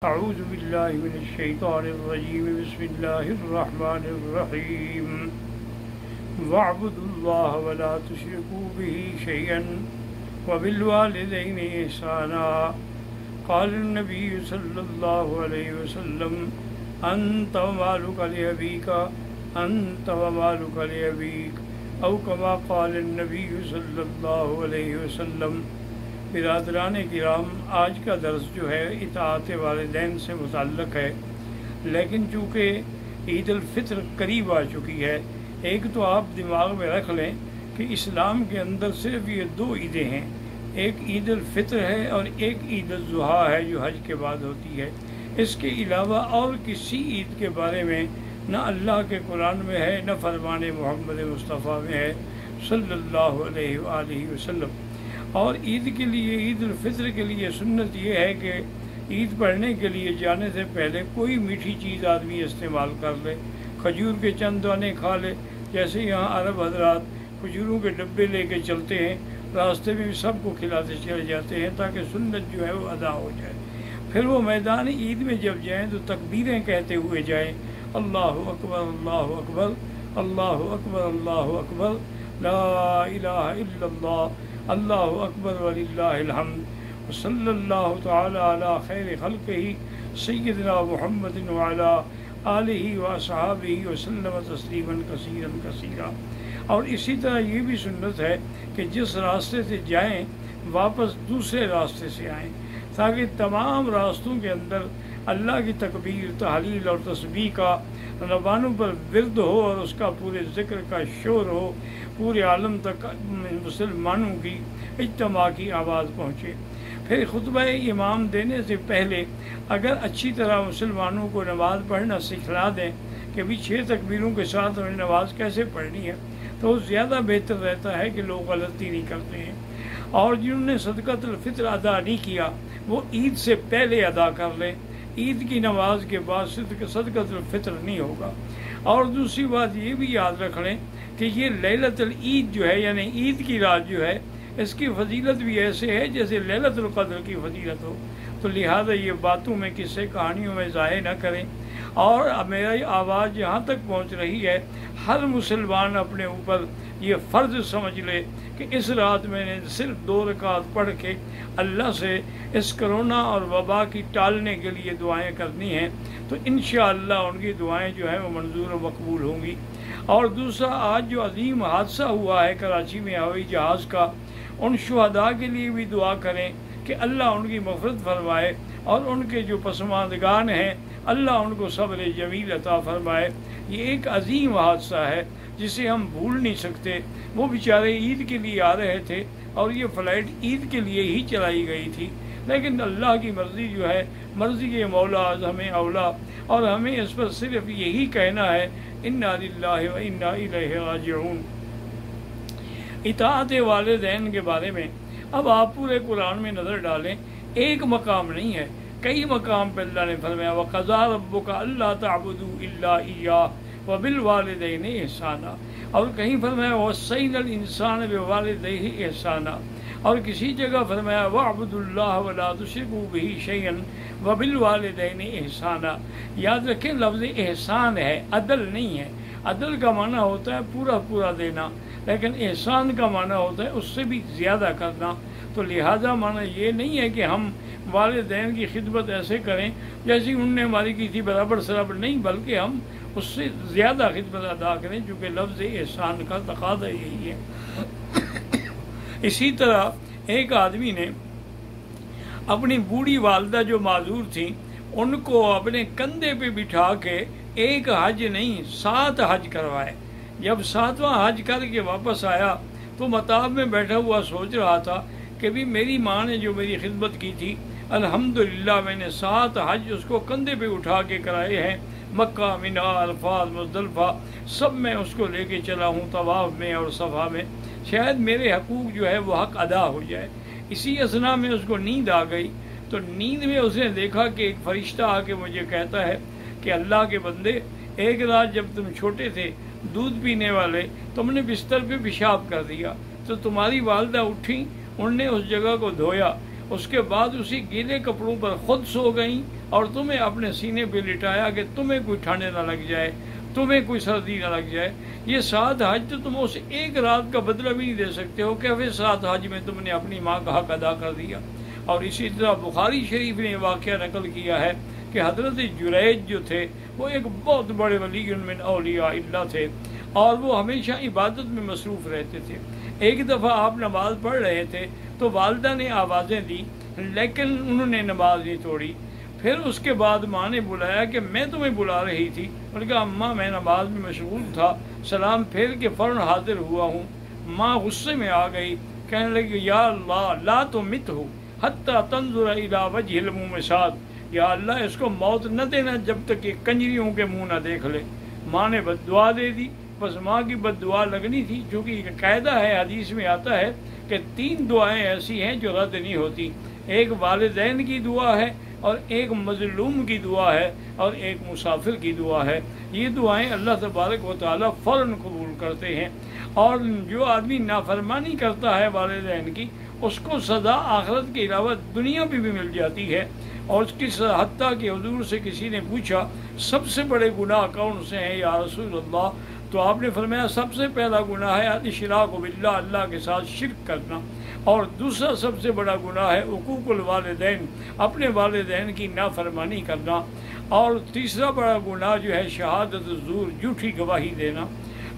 أعوذ بالله من الشيطان الرجيم بسم الله الرحمن الرحيم واعبدوا الله ولا تشركوا به شيئا وبالوالدين إحسانا قال النبي صلى الله عليه وسلم أنت ومالك لأبيك أنت ومالك لأبيك أو كما قال النبي صلى الله عليه وسلم۔ برادران کرام، آج کا درس جو ہے اطاعت والدین سے متعلق ہے، لیکن چونکہ عید الفطر قریب آ چکی ہے، ایک تو آپ دماغ میں رکھ لیں کہ اسلام کے اندر صرف یہ دو عیدیں ہیں، ایک عید الفطر ہے اور ایک عید الاضحیٰ ہے جو حج کے بعد ہوتی ہے۔ اس کے علاوہ اور کسی عید کے بارے میں نہ اللہ کے قرآن میں ہے، نہ فرمان محمد مصطفیٰ میں ہے صلی اللہ علیہ وآلہ وسلم۔ اور عید کے لیے، عید الفطر کے لیے سنت یہ ہے کہ عید پڑھنے کے لیے جانے سے پہلے کوئی میٹھی چیز آدمی استعمال کر لے، کھجور کے چند دانے کھا لے، جیسے یہاں عرب حضرات کھجوروں کے ڈبے لے کے چلتے ہیں، راستے میں بھی سب کو کھلاتے چلے جاتے ہیں تاکہ سنت جو ہے وہ ادا ہو جائے۔ پھر وہ میدان عید میں جب جائیں تو تکبیریں کہتے ہوئے جائیں، اللہ اکبر اللہ اکبر اللہ اکبر اللہ اکبر لا الہ الا اللہ اللہ اکبر وللہ الحمد وصلی اللہ تعالی علی خیر خلقہ سیدنا محمد وعلی آلہ واصحابہ وسلم تسلیما کثیرا کثیرا۔ اور اسی طرح یہ بھی سنت ہے کہ جس راستے سے جائیں واپس دوسرے راستے سے آئیں، تاکہ تمام راستوں کے اندر اللہ کی تکبیر، تحلیل اور تسبیح کا زبانوں پر ورد ہو اور اس کا پورے ذکر کا شور ہو، پورے عالم تک مسلمانوں کی اجتماع کی آواز پہنچے۔ پھر خطبہ امام دینے سے پہلے اگر اچھی طرح مسلمانوں کو نماز پڑھنا سکھلا دیں کہ بھی 6 تکبیروں کے ساتھ ہمیں نماز کیسے پڑھنی ہے، تو زیادہ بہتر رہتا ہے کہ لوگ غلطی نہیں کرتے ہیں۔ اور جنہوں نے صدقۃ الفطر ادا نہیں کیا وہ عید سے پہلے ادا کر لیں، عید کی نماز کے بعد صدقۃ الفطر نہیں ہوگا۔ اور دوسری بات یہ بھی یاد رکھ لیں کہ یہ لیلۃ العید جو ہے، یعنی عید کی رات جو ہے، اس کی فضیلت بھی ایسے ہے جیسے لیلۃ القدر کی فضیلت ہو، تو لہذا یہ باتوں میں، قصے کہانیوں میں ضائع نہ کریں۔ اور میری آواز یہاں تک پہنچ رہی ہے، ہر مسلمان اپنے اوپر یہ فرض سمجھ لے کہ اس رات میں نے صرف 2 رکعت پڑھ کے اللہ سے اس کرونا اور وبا کی ٹالنے کے لیے دعائیں کرنی ہیں، تو انشاءاللہ ان کی دعائیں جو ہیں وہ منظور و مقبول ہوں گی۔ اور دوسرا، آج جو عظیم حادثہ ہوا ہے کراچی میں ہوائی جہاز کا، ان شہداء کے لیے بھی دعا کریں کہ اللہ ان کی مغفرت فرمائے، اور ان کے جو پسماندگان ہیں اللہ ان کو صبر جمیل عطا فرمائے۔ یہ ایک عظیم حادثہ ہے جسے ہم بھول نہیں سکتے۔ وہ بیچارے عید کے لیے آ رہے تھے اور یہ فلائٹ عید کے لیے ہی چلائی گئی تھی، لیکن اللہ کی مرضی جو ہے، مرضی مولا ہمیں اولا، اور ہمیں اس پر صرف یہی کہنا ہے انا للہ و انا الیہ راجعون۔ اطاعت والدین کے بارے میں اب آپ پورے قرآن میں نظر ڈالیں، ایک مقام نہیں ہے، کئی مقام پہ اللہ نے فرمایا وَقَضَىٰ رَبُّكَ أَلَّا تَعْبُدُوا إِلَّا إِيَّاهُ وَبِالْوَالِدَيْنِ إِحْسَانًا، اور کہیں فرمایا وَوَصَّيْنَا الْإِنسَانَ بِوَالِدَيْهِ إِحْسَانًا، اور کسی جگہ فرمایا وَاعْبُدُوا اللَّهَ وَلَا تُشْرِكُوا بِهِ شَيْئًا وَبِالْوَالِدَيْنِ إِحْسَانًا۔ یاد رکھیں لفظ احسان ہے، عدل نہیں ہے۔ عدل کا معنی ہوتا ہے پورا پورا دینا، لیکن احسان کا معنی ہوتا ہے اس سے بھی زیادہ کرنا۔ تو لہذا معنی یہ نہیں ہے کہ ہم والدین کی خدمت ایسے کریں جیسی انہوں نے ہماری کی تھی، برابر سرابر نہیں، بلکہ ہم اس سے زیادہ خدمت ادا کریں، چونکہ لفظ احسان کا تقاضا یہی ہے۔ اسی طرح ایک آدمی نے اپنی بوڑھی والدہ جو معذور تھیں ان کو اپنے کندھے پہ بٹھا کے ایک حج نہیں 7 حج کروائے۔ جب 7واں حج کر کے واپس آیا تو مطاف میں بیٹھا ہوا سوچ رہا تھا کہ بھی میری ماں نے جو میری خدمت کی تھی، الحمدللہ میں نے 7 حج اس کو کندھے پہ اٹھا کے کرائے ہیں، مکہ، مینا، عرفات، مزدلفہ، سب میں اس کو لے کے چلا ہوں، طواف میں اور صفا میں، شاید میرے حقوق جو ہے وہ حق ادا ہو جائے۔ اسی اثنا میں اس کو نیند آ گئی، تو نیند میں اس نے دیکھا کہ ایک فرشتہ آ کے مجھے کہتا ہے کہ اللہ کے بندے، ایک رات جب تم چھوٹے تھے دودھ پینے والے، تم نے بستر پہ پیشاب کر دیا، تو تمہاری والدہ اٹھیں، انہوں نے اس جگہ کو دھویا، اس کے بعد اسی گیلے کپڑوں پر خود سو گئیں اور تمہیں اپنے سینے پہ لٹایا کہ تمہیں کوئی ٹھنڈ نہ لگ جائے، تمہیں کوئی سردی نہ لگ جائے۔ یہ 7 حج تو تم اس ایک رات کا بدلہ بھی نہیں دے سکتے ہو کہ پھر 7 حج میں تم نے اپنی ماں کا حق ادا کر دیا۔ اور اسی طرح بخاری شریف نے واقعہ نقل کیا ہے کہ حضرت جریج جو تھے وہ ایک بہت بڑے ولی من اولیاء اللہ تھے، اور وہ ہمیشہ عبادت میں مصروف رہتے تھے۔ ایک دفعہ آپ نماز پڑھ رہے تھے تو والدہ نے آوازیں دی، لیکن انہوں نے نماز نہیں توڑی۔ پھر اس کے بعد ماں نے بلایا کہ میں تمہیں بلا رہی تھی۔ انہوں نے کہا اماں میں نماز میں مشغول تھا، سلام پھیر کے فوراً حاضر ہوا ہوں۔ ماں غصے میں آ گئی، کہنے لگی یا اللہ لا تمتہ حتی تنظر الی وجہ المومسات، یا اللہ اس کو موت نہ دینا جب تک کہ کنجریوں کے منہ نہ دیکھ لے۔ ماں نے بد دعا دے دی۔ بس ماں کی بد دعا لگنی تھی، چونکہ ایک قاعدہ ہے حدیث میں آتا ہے کہ 3 دعائیں ایسی ہیں جو رد نہیں ہوتی، ایک والدین کی دعا ہے اور ایک مظلوم کی دعا ہے اور ایک مسافر کی دعا ہے۔ یہ دعائیں اللہ تبارک و تعالیٰ فوراً قبول کرتے ہیں، اور جو آدمی نافرمانی کرتا ہے والدین کی اس کو سزا آخرت کے علاوہ دنیا میں بھی مل جاتی ہے۔ اور اس کی حتیٰ کہ حضور سے کسی نے پوچھا سب سے بڑے گناہ کون سے ہیں یا رسول اللہ، تو آپ نے فرمایا سب سے پہلا گناہ ہے الاشراک باللہ، اللہ کے ساتھ شرک کرنا، اور دوسرا سب سے بڑا گناہ ہے حقوق الوالدین، اپنے والدین کی نافرمانی کرنا، اور تیسرا بڑا گناہ جو ہے شہادت الزور، جھوٹی گواہی دینا۔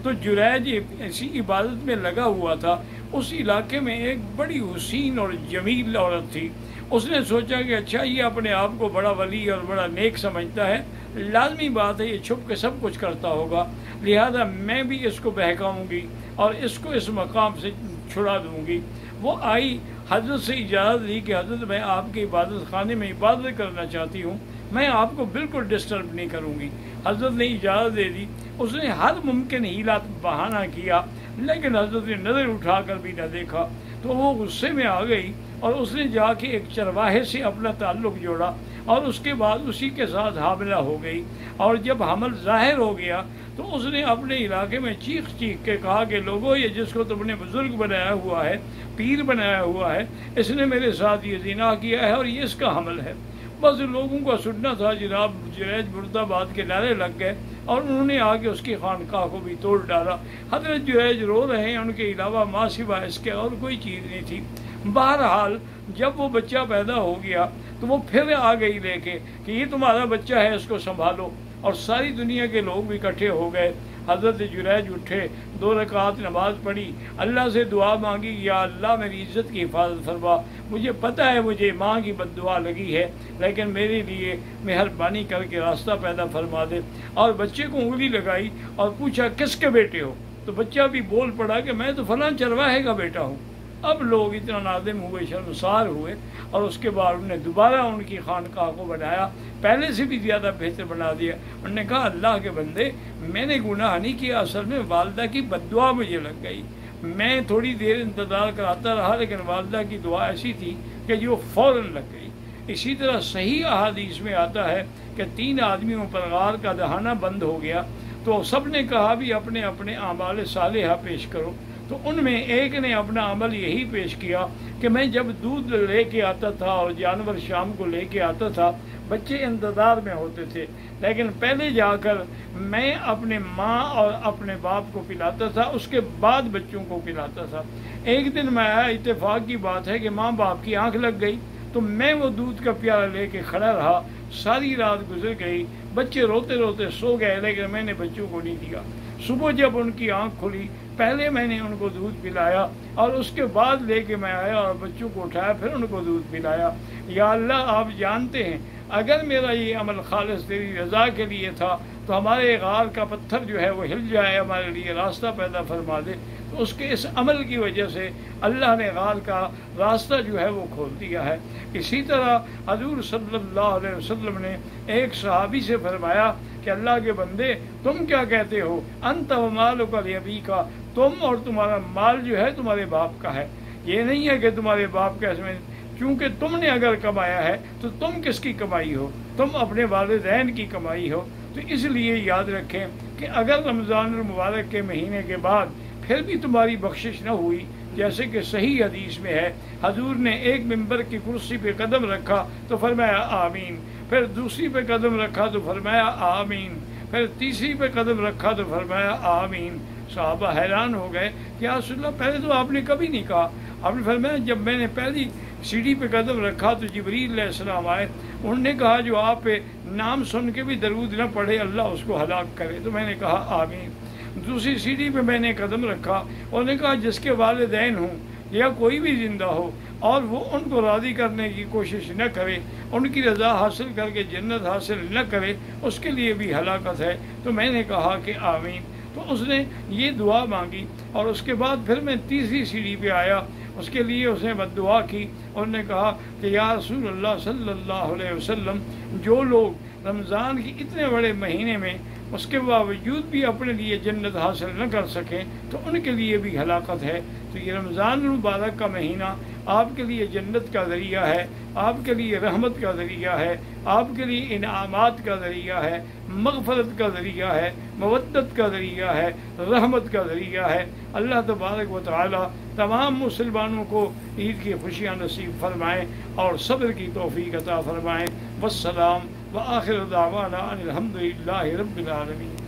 تو جریج ایسی عبادت میں لگا ہوا تھا۔ اس علاقے میں ایک بڑی حسین اور جمیل عورت تھی۔ اس نے سوچا کہ اچھا یہ اپنے آپ کو بڑا ولی اور بڑا نیک سمجھتا ہے، لازمی بات ہے یہ چھپ کے سب کچھ کرتا ہوگا، لہذا میں بھی اس کو بہکاؤں گی اور اس کو اس مقام سے چھڑا دوں گی۔ وہ آئی، حضرت سے اجازت لی کہ حضرت میں آپ کے عبادت خانے میں عبادت کرنا چاہتی ہوں، میں آپ کو بالکل ڈسٹرب نہیں کروں گی۔ حضرت نے اجازت دے دی۔ اس نے ہر ممکن ہیلا بہانہ کیا، لیکن حضرت نے نظر اٹھا کر بھی نہ دیکھا، تو وہ غصے میں آ گئی اور اس نے جا کے ایک چرواہے سے اپنا تعلق جوڑا، اور اس کے بعد اسی کے ساتھ حاملہ ہو گئی۔ اور جب حمل ظاہر ہو گیا تو اس نے اپنے علاقے میں چیخ چیخ کے کہا کہ لوگوں یہ جس کو تم نے بزرگ بنایا ہوا ہے، پیر بنایا ہوا ہے، اس نے میرے ساتھ یہ زنا کیا ہے اور یہ اس کا حمل ہے۔ بس لوگوں کو سننا تھا، جناب جریج مرد آباد کے نعرے لگ گئے اور انہوں نے آ کے اس کی خانقاہ کو بھی توڑ ڈالا۔ حضرت جریج رو رہے ہیں، ان کے علاوہ ماں سوا اس کے اور کوئی چیز نہیں تھی۔ بہرحال جب وہ بچہ پیدا ہو گیا تو وہ پھر آ گئی لے کے کہ یہ تمہارا بچہ ہے، اس کو سنبھالو، اور ساری دنیا کے لوگ بھی اکٹھے ہو گئے۔ حضرت جریج اٹھے، 2 رکعت نماز پڑھی، اللہ سے دعا مانگی، یا اللہ میری عزت کی حفاظت فرما، مجھے پتہ ہے مجھے ماں کی بد دعا لگی ہے، لیکن میرے لیے مہربانی کر کے راستہ پیدا فرما دے۔ اور بچے کو انگلی لگائی اور پوچھا کس کے بیٹے ہو؟ تو بچہ بھی بول پڑا کہ میں تو فلاں چرواہے کا بیٹا ہوں۔ اب لوگ اتنا نادم ہوئے، شرمسار ہوئے، اور اس کے بعد انہوں نے دوبارہ ان کی خانقاہ کو بنایا، پہلے سے بھی زیادہ بہتر بنا دیا۔ انہوں نے کہا اللہ کے بندے میں نے گناہ نہیں کیا، اصل میں والدہ کی بد دعا مجھے لگ گئی، میں تھوڑی دیر انتظار کراتا رہا، لیکن والدہ کی دعا ایسی تھی کہ جو فوراً لگ گئی۔ اسی طرح صحیح احادیث میں آتا ہے کہ 3 آدمیوں پر غار کا دہانہ بند ہو گیا، تو سب نے کہا بھی اپنے اپنے اعمال صالحہ پیش کرو۔ تو ان میں ایک نے اپنا عمل یہی پیش کیا کہ میں جب دودھ لے کے آتا تھا اور جانور شام کو لے کے آتا تھا، بچے انتظار میں ہوتے تھے، لیکن پہلے جا کر میں اپنے ماں اور اپنے باپ کو پلاتا تھا، اس کے بعد بچوں کو پلاتا تھا۔ ایک دن میں آیا، اتفاق کی بات ہے کہ ماں باپ کی آنکھ لگ گئی، تو میں وہ دودھ کا پیالہ لے کے کھڑا رہا، ساری رات گزر گئی، بچے روتے روتے سو گئے، لیکن میں نے بچوں کو نہیں دیا۔ صبح جب ان کی آنکھ کھلی، پہلے میں نے ان کو دودھ پلایا اور اس کے بعد لے کے میں آیا اور بچوں کو اٹھایا، پھر ان کو دودھ پلایا۔ یا اللہ آپ جانتے ہیں اگر میرا یہ عمل خالص تیری رضا کے لیے تھا تو ہمارے غار کا پتھر جو ہے وہ ہل جائے، ہمارے لیے راستہ پیدا فرما دے۔ تو اس کے اس عمل کی وجہ سے اللہ نے غار کا راستہ جو ہے وہ کھول دیا ہے۔ اسی طرح حضور صلی اللہ علیہ وسلم نے ایک صحابی سے فرمایا کہ اللہ کے بندے تم کیا کہتے ہو، انت و مالک لابیک، تم اور تمہارا مال جو ہے تمہارے باپ کا ہے، یہ نہیں ہے کہ تمہارے باپ کا، اس میں کیونکہ تم نے اگر کمایا ہے تو تم کس کی کمائی ہو، تم اپنے والدین کی کمائی ہو۔ تو اس لیے یاد رکھیں کہ اگر رمضان المبارک کے مہینے کے بعد پھر بھی تمہاری بخشش نہ ہوئی، جیسے کہ صحیح حدیث میں ہے، حضور نے ایک منبر کی کرسی پہ قدم رکھا تو فرمایا آمین، پھر دوسری پہ قدم رکھا تو فرمایا آمین، پھر تیسری پہ قدم رکھا تو فرمایا آمین۔ صحابہ حیران ہو گئے کہ یا رسول اللہ پہلے تو آپ نے کبھی نہیں کہا۔ آپ نے فرمایا جب میں نے پہلی سیڑھی پہ قدم رکھا تو جبریل علیہ السلام آئے، انہوں نے کہا جو آپ پہ نام سن کے بھی درود نہ پڑھے اللہ اس کو ہلاک کرے، تو میں نے کہا آمین۔ دوسری سیڑھی پہ میں نے قدم رکھا، انہوں نے کہا جس کے والدین ہوں یا کوئی بھی زندہ ہو اور وہ ان کو راضی کرنے کی کوشش نہ کرے، ان کی رضا حاصل کر کے جنت حاصل نہ کرے، اس کے لیے بھی ہلاکت ہے، تو میں نے کہا کہ آمین۔ تو اس نے یہ دعا مانگی، اور اس کے بعد پھر میں تیسری سیڑھی پہ آیا، اس کے لیے اس نے بد دعا کی، اور نے کہا کہ یا رسول اللہ صلی اللہ علیہ وسلم، جو لوگ رمضان کی اتنے بڑے مہینے میں اس کے باوجود بھی اپنے لیے جنت حاصل نہ کر سکیں تو ان کے لیے بھی ہلاکت ہے۔ تو یہ رمضان المبارک کا مہینہ آپ کے لیے جنت کا ذریعہ ہے، آپ کے لیے رحمت کا ذریعہ ہے، آپ کے لیے انعامات کا ذریعہ ہے، مغفرت کا ذریعہ ہے، مودت کا ذریعہ ہے، رحمت کا ذریعہ ہے۔ اللہ تبارک و تعالی تمام مسلمانوں کو عید کی خوشیاں نصیب فرمائیں اور صبر کی توفیق عطا فرمائیں۔ والسلام وآخر دعوانا ان الحمد للہ رب العالمین۔